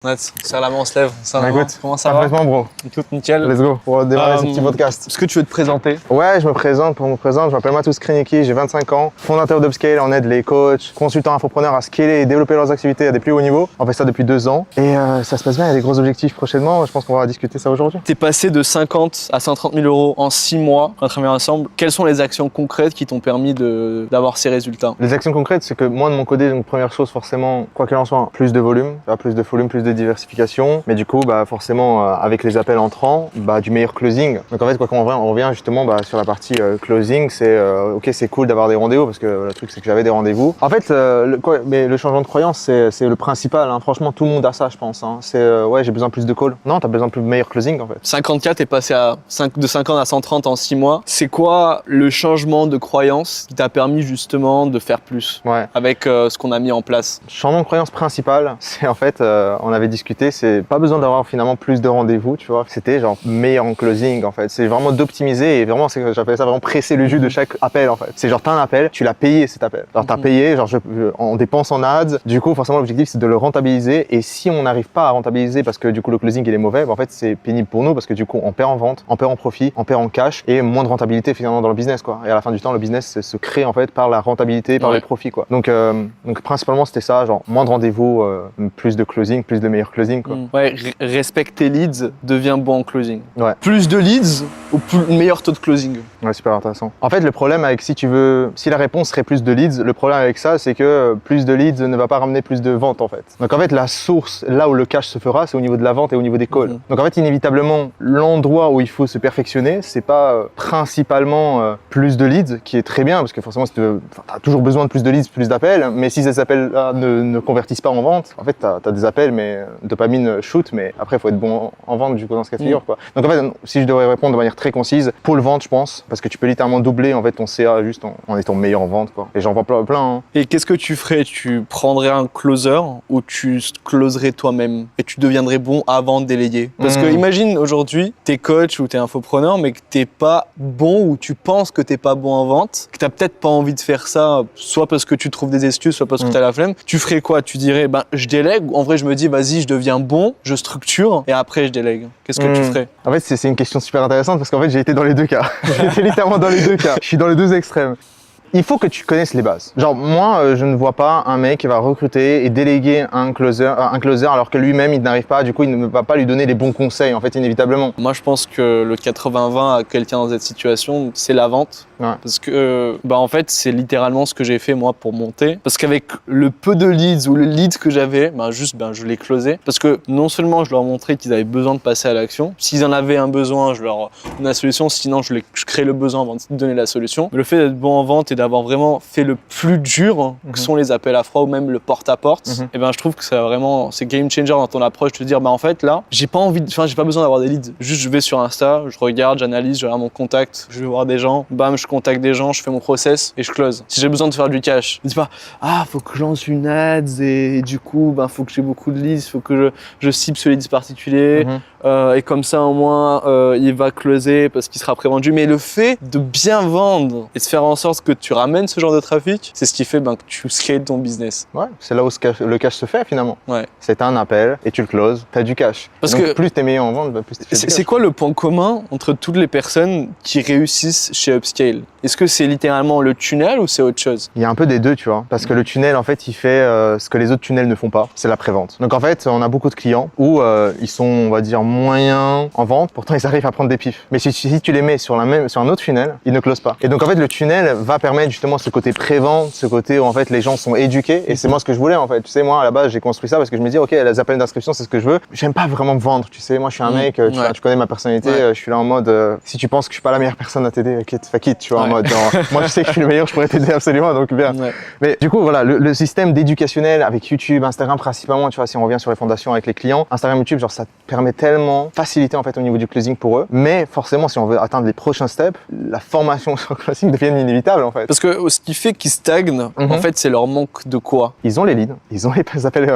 Net, serre la main, on se lève. Ça va, écoute, comment ça va? parfaitement, bro. Écoute, nickel. Let's go pour démarrer ce petit podcast. Est-ce que tu veux te présenter? Ouais, je me présente. Je m'appelle Matous Krejnicki, j'ai 25 ans, fondateur d'Upscale. On aide les coachs, consultants, infopreneurs à scaler et développer leurs activités à des plus hauts niveaux. On fait ça depuis 2 ans et ça se passe bien. Il y a des gros objectifs prochainement. Je pense qu'on va discuter ça aujourd'hui. T'es passé de 50 à 130 000 euros en 6 mois à travailler ensemble. Quelles sont les actions concrètes qui t'ont permis d'avoir ces résultats? Les actions concrètes, c'est que moi de mon côté, donc première chose forcément, quoi qu'il en soit, plus de volume, plus de diversification. Mais du coup, forcément, avec les appels entrants, du meilleur closing. Donc en fait, on revient justement sur la partie closing. C'est ok, c'est cool d'avoir des rendez-vous parce que le truc c'est que j'avais des rendez-vous. En fait, mais le changement de croyance, c'est le principal. Hein. Franchement, tout le monde a ça, je pense. Hein. C'est ouais, j'ai besoin plus de calls. Non, t'as besoin de meilleur closing en fait. 54, t'es passé de 50 à 130 en 6 mois. C'est quoi le changement de croyance qui t'a permis justement de faire plus avec ce qu'on a mis en place? Le changement de croyance principal, c'est en fait, on avait discuté, c'est pas besoin d'avoir finalement plus de rendez-vous, tu vois. C'était genre meilleur en closing en fait. C'est vraiment d'optimiser et vraiment, j'appelle ça vraiment presser le jus de chaque appel en fait. C'est genre t'as un appel, tu l'as payé cet appel. Alors t'as payé, genre on dépense en ads. Du coup, forcément l'objectif c'est de le rentabiliser et si on n'arrive pas à rentabiliser parce que du coup le closing il est mauvais, en fait c'est pénible pour nous parce que du coup on perd en vente, on perd en profit, on perd en cash et moins de rentabilité finalement dans le business quoi. Et à la fin du temps le business se crée en fait par la rentabilité, par les profits quoi. Donc principalement c'était ça, genre moins de rendez-vous, plus de closing, plus de meilleur closing quoi. Ouais, respecte tes leads, deviens bon en closing. Ouais. Plus de leads ou meilleur taux de closing? Ouais, super intéressant. En fait, le problème avec si la réponse serait plus de leads, le problème avec ça, c'est que plus de leads ne va pas ramener plus de ventes en fait. Donc en fait, la source, là où le cash se fera, c'est au niveau de la vente et au niveau des calls. Donc en fait, inévitablement, l'endroit où il faut se perfectionner, c'est pas principalement plus de leads, qui est très bien, parce que forcément, t'as toujours besoin de plus de leads, plus d'appels, mais si ces appels-là ne convertissent pas en vente, en fait, t'as des appels, mais dopamine shoot, mais après, il faut être bon en vente du coup dans ce cas de figure quoi. Donc en fait, si je devrais répondre de manière très concise, pour le vente, je pense, parce que tu peux littéralement doubler en fait ton CA juste en étant meilleur en vente quoi. Et j'en vois plein. Hein. Et qu'est-ce que tu ferais? Tu prendrais un closer ou tu closerais toi-même et tu deviendrais bon avant de déléguer? Parce que imagine aujourd'hui, t'es coach ou t'es infopreneur, mais que t'es pas bon ou tu penses que t'es pas bon en vente, que t'as peut-être pas envie de faire ça, soit parce que tu trouves des excuses, soit parce que t'as la flemme. Tu ferais quoi? Tu dirais je délègue, ou en vrai je me dis vas-y je deviens bon, je structure et après je délègue. Qu'est-ce que tu ferais? En fait, c'est une question super intéressante parce qu'en fait, j'ai été dans les deux cas. J'ai été littéralement dans les deux cas. Je suis dans les deux extrêmes. Il faut que tu connaisses les bases. Genre moi, je ne vois pas un mec qui va recruter et déléguer un closer alors que lui-même il n'arrive pas. Du coup, il ne va pas lui donner les bons conseils en fait inévitablement. Moi, je pense que le 80-20 à quelqu'un dans cette situation, c'est la vente. Ouais. Parce que en fait, c'est littéralement ce que j'ai fait moi pour monter. Parce qu'avec le peu de leads ou le lead que j'avais, je les closais. Parce que non seulement je leur montrais qu'ils avaient besoin de passer à l'action. S'ils en avaient un besoin, je leur donnais la solution. Sinon, je crée le besoin avant de donner la solution. Mais le fait d'être bon en vente et d'avoir vraiment fait le plus dur, que sont les appels à froid ou même le porte-à-porte, et je trouve que c'est game changer dans ton approche de te dire en fait là, j'ai pas besoin d'avoir des leads. Juste je vais sur Insta, je regarde, j'analyse, je regarde mon contact, je vais voir des gens, je contacte des gens, je fais mon process et je close. Si j'ai besoin de faire du cash, je dis pas faut que je lance une ads et du coup faut que j'ai beaucoup de leads, faut que je cible ce lead particulier et comme ça au moins il va closer parce qu'il sera prévendu. Mais le fait de bien vendre et de faire en sorte que tu ramènes ce genre de trafic, c'est ce qui fait que tu scales ton business. Ouais, c'est là où le cash se fait finalement. Ouais. C'est un appel et tu le closes, tu as du cash. Parce donc, que plus tu es meilleur en vente, plus tu fais du cash. C'est quoi le point commun entre toutes les personnes qui réussissent chez Upscale? Est-ce que c'est littéralement le tunnel ou c'est autre chose? Il y a un peu des deux, tu vois. Parce que le tunnel, en fait, il fait ce que les autres tunnels ne font pas, c'est la prévente. Donc en fait, on a beaucoup de clients où ils sont, on va dire, moyens en vente, pourtant ils arrivent à prendre des pifs. Mais si tu les mets sur un autre tunnel, ils ne closent pas. Et donc en fait, le tunnel va permettre justement ce côté prévente, ce côté où en fait les gens sont éduqués. Et c'est moi ce que je voulais en fait. Tu sais, moi à la base, j'ai construit ça parce que je me dis, ok, les appels d'inscription, c'est ce que je veux. J'aime pas vraiment me vendre, tu sais. Moi, je suis un mec, tu connais ma personnalité. Je suis là en mode, si tu penses que je suis pas la meilleure personne à t'aider, quitte, tu vois, en mode, genre, moi je sais que je suis le meilleur, je pourrais t'aider absolument, donc bien. Ouais. Mais du coup, voilà, le système d'éducationnel avec YouTube, Instagram principalement, tu vois, si on revient sur les fondations avec les clients, Instagram, YouTube, genre ça permet tellement faciliter en fait au niveau du closing pour eux. Mais forcément, si on veut atteindre les prochains steps, la formation sur le closing devient inévitable en fait. Parce que ce qui fait qu'ils stagnent, en fait, c'est leur manque de quoi? Ils ont les leads, ils ont les appels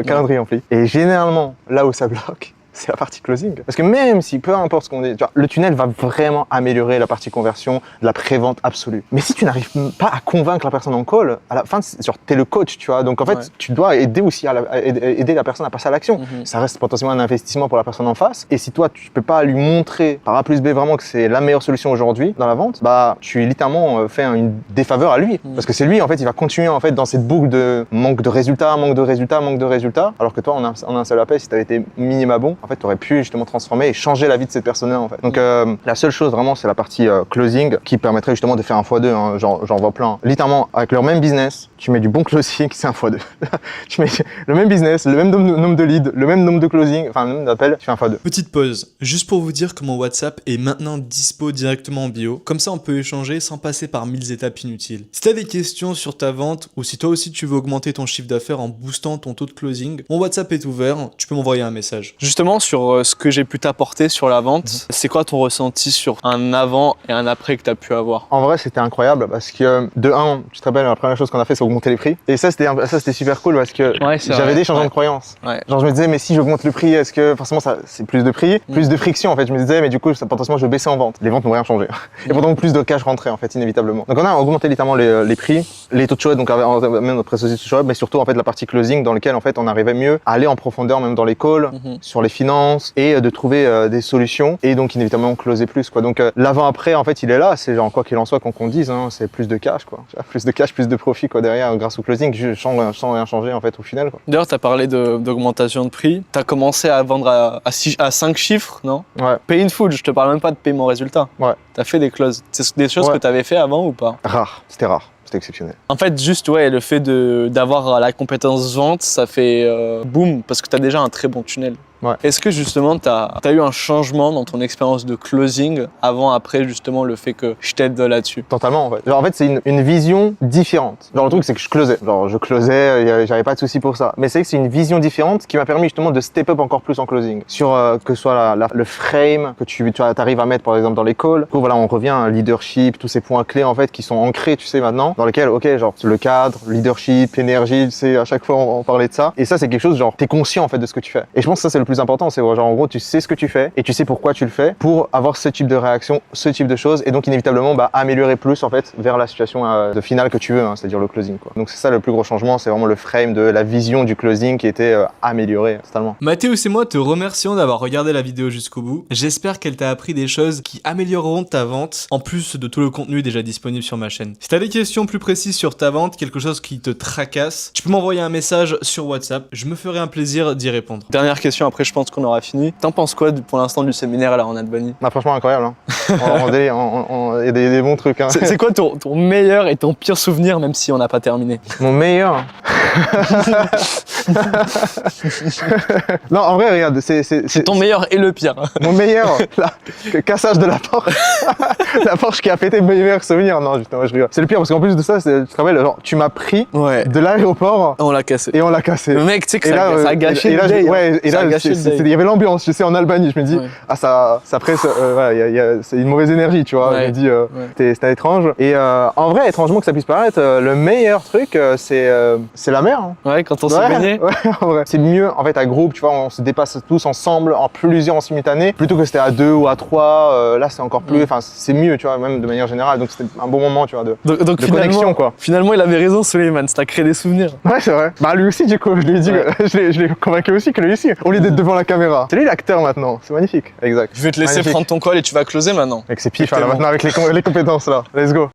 calendrier remplis. Et généralement, là où ça bloque, c'est la partie closing. Parce que même si, peu importe ce qu'on dit, tu vois, le tunnel va vraiment améliorer la partie conversion, de la prévente absolue. Mais si tu n'arrives pas à convaincre la personne en call, à la fin, genre, t'es le coach, tu vois. Donc en fait, tu dois aider aussi aider la personne à passer à l'action. Ça reste potentiellement un investissement pour la personne en face. Et si toi, tu peux pas lui montrer par A plus B vraiment que c'est la meilleure solution aujourd'hui dans la vente, bah tu littéralement fais une défaveur à lui. Parce que c'est lui, en fait, il va continuer en fait dans cette boucle de manque de résultats, manque de résultats, manque de résultats. Alors que toi, en un seul appel, si tu avais été minima bon, en fait, tu aurais pu justement transformer et changer la vie de cette personne-là, en fait. Donc la seule chose vraiment, c'est la partie closing qui permettrait justement de faire un x2. Hein. J'en vois plein. Littéralement, avec leur même business, tu mets du bon closing, c'est un x2. Tu mets le même business, le même nombre de leads, le même nombre de closing, enfin le même d'appels, tu fais un x2. Petite pause, juste pour vous dire que mon WhatsApp est maintenant dispo directement en bio. Comme ça, on peut échanger sans passer par 1000 étapes inutiles. Si tu as des questions sur ta vente ou si toi aussi tu veux augmenter ton chiffre d'affaires en boostant ton taux de closing, mon WhatsApp est ouvert, tu peux m'envoyer un message. Justement, sur ce que j'ai pu t'apporter sur la vente, c'est quoi ton ressenti sur un avant et un après que tu as pu avoir? En vrai, c'était incroyable parce que de un, tu te rappelles, la première chose qu'on a fait, c'est augmenter les prix. Et ça, c'était super cool parce que j'avais des changements de croyance. Genre, je me disais, mais si j'augmente le prix, est-ce que forcément c'est plus de prix, plus de friction en fait. Je me disais, mais du coup, potentiellement, je vais baisser en vente. Les ventes n'ont rien changé. Et pourtant, plus de cash rentrait en fait, inévitablement. Donc, on a augmenté littéralement les prix, les taux de show, donc même notre préciosité de show, mais surtout en fait la partie closing dans laquelle en fait on arrivait mieux à aller en profondeur, même dans les calls, sur les finances et de trouver des solutions et donc inévitablement on closait plus quoi. Donc l'avant-après en fait il est là, c'est genre quoi qu'il en soit qu'on dise, hein, c'est plus de cash quoi. Plus de cash, plus de profit quoi derrière grâce au closing, sans rien changer en fait au final quoi. D'ailleurs, tu as parlé d'augmentation de prix. Tu as commencé à vendre à 5 chiffres, non? Ouais. Pay in full, je te parle même pas de paiement résultat. Ouais. Tu as fait des clauses. C'est des choses que tu avais fait avant ou pas? Rare, c'était rare. C'était exceptionnel. En fait, juste le fait d'avoir la compétence vente, ça fait boum, parce que tu as déjà un très bon tunnel. Ouais. Est-ce que justement, tu as eu un changement dans ton expérience de closing avant, après, justement, le fait que je t'aide là-dessus? Totalement, en fait. Genre, en fait, c'est une vision différente. Genre, le truc, c'est que je closais. Genre, je closais, j'avais pas de souci pour ça. Mais c'est que c'est une vision différente qui m'a permis justement de step up encore plus en closing. Sur que ce soit le frame que tu arrives à mettre, par exemple, dans les calls. Du coup, voilà, on revient à leadership, tous ces points clés, en fait, qui sont ancrés, tu sais, maintenant, dans lesquels, ok, genre, le cadre, leadership, énergie, tu sais, à chaque fois, on parlait de ça. Et ça, c'est quelque chose, genre, t'es conscient, en fait, de ce que tu fais. Et je pense que ça, c'est le plus important. C'est genre, en gros, tu sais ce que tu fais et tu sais pourquoi tu le fais pour avoir ce type de réaction, ce type de choses et donc inévitablement améliorer plus en fait vers la situation de finale que tu veux, hein, c'est-à-dire le closing quoi. Donc c'est ça le plus gros changement, c'est vraiment le frame de la vision du closing qui était améliorée totalement. Mathéus et moi te remercions d'avoir regardé la vidéo jusqu'au bout. J'espère qu'elle t'a appris des choses qui amélioreront ta vente en plus de tout le contenu déjà disponible sur ma chaîne. Si t'as des questions plus précises sur ta vente, quelque chose qui te tracasse, tu peux m'envoyer un message sur WhatsApp, je me ferai un plaisir d'y répondre. Dernière question, après je pense qu'on aura fini. T'en penses quoi pour l'instant du séminaire là en Albanie? Franchement incroyable, hein. Il y a des bons trucs. Hein. C'est quoi ton meilleur et ton pire souvenir même si on n'a pas terminé? Mon meilleur Non, en vrai, regarde, c'est ton meilleur et le pire. Mon meilleur, le cassage de la Porsche. La Porsche qui a pété mes meilleurs souvenirs. Non, justement, je rigole. C'est le pire parce qu'en plus de ça, tu te rappelles, genre, tu m'as pris de l'aéroport. On l'a cassé. Et on l'a cassé. Le mec, tu sais que ça a gâché le day. Ouais, et là, il y avait l'ambiance, je sais, en Albanie. Je me dis, ça presse, voilà, c'est une mauvaise énergie, tu vois. Je me dis, c'était étrange. Et en vrai, étrangement que ça puisse paraître, le meilleur truc, c'est la mer. Hein. Ouais, quand on s'est baigné. Ouais, en vrai. C'est mieux, en fait, à groupe, tu vois, on se dépasse tous ensemble, en plusieurs en simultané, plutôt que c'était à 2 ou à 3. Là, c'est encore plus, enfin, c'est mieux, tu vois, même de manière générale. Donc, c'était un bon moment, tu vois, de connexion, quoi. Finalement, il avait raison, Suleiman, ça t'a créé des souvenirs. Ouais, c'est vrai. Bah, lui aussi, du coup, je lui ai dit, je l'ai convaincu aussi que lui aussi, au lieu d'être devant la caméra. C'est lui l'acteur maintenant, c'est magnifique. Exact. Je vais te laisser prendre ton call et tu vas closer maintenant. Avec ses pifs, là, maintenant, avec les compétences, là. Let's go.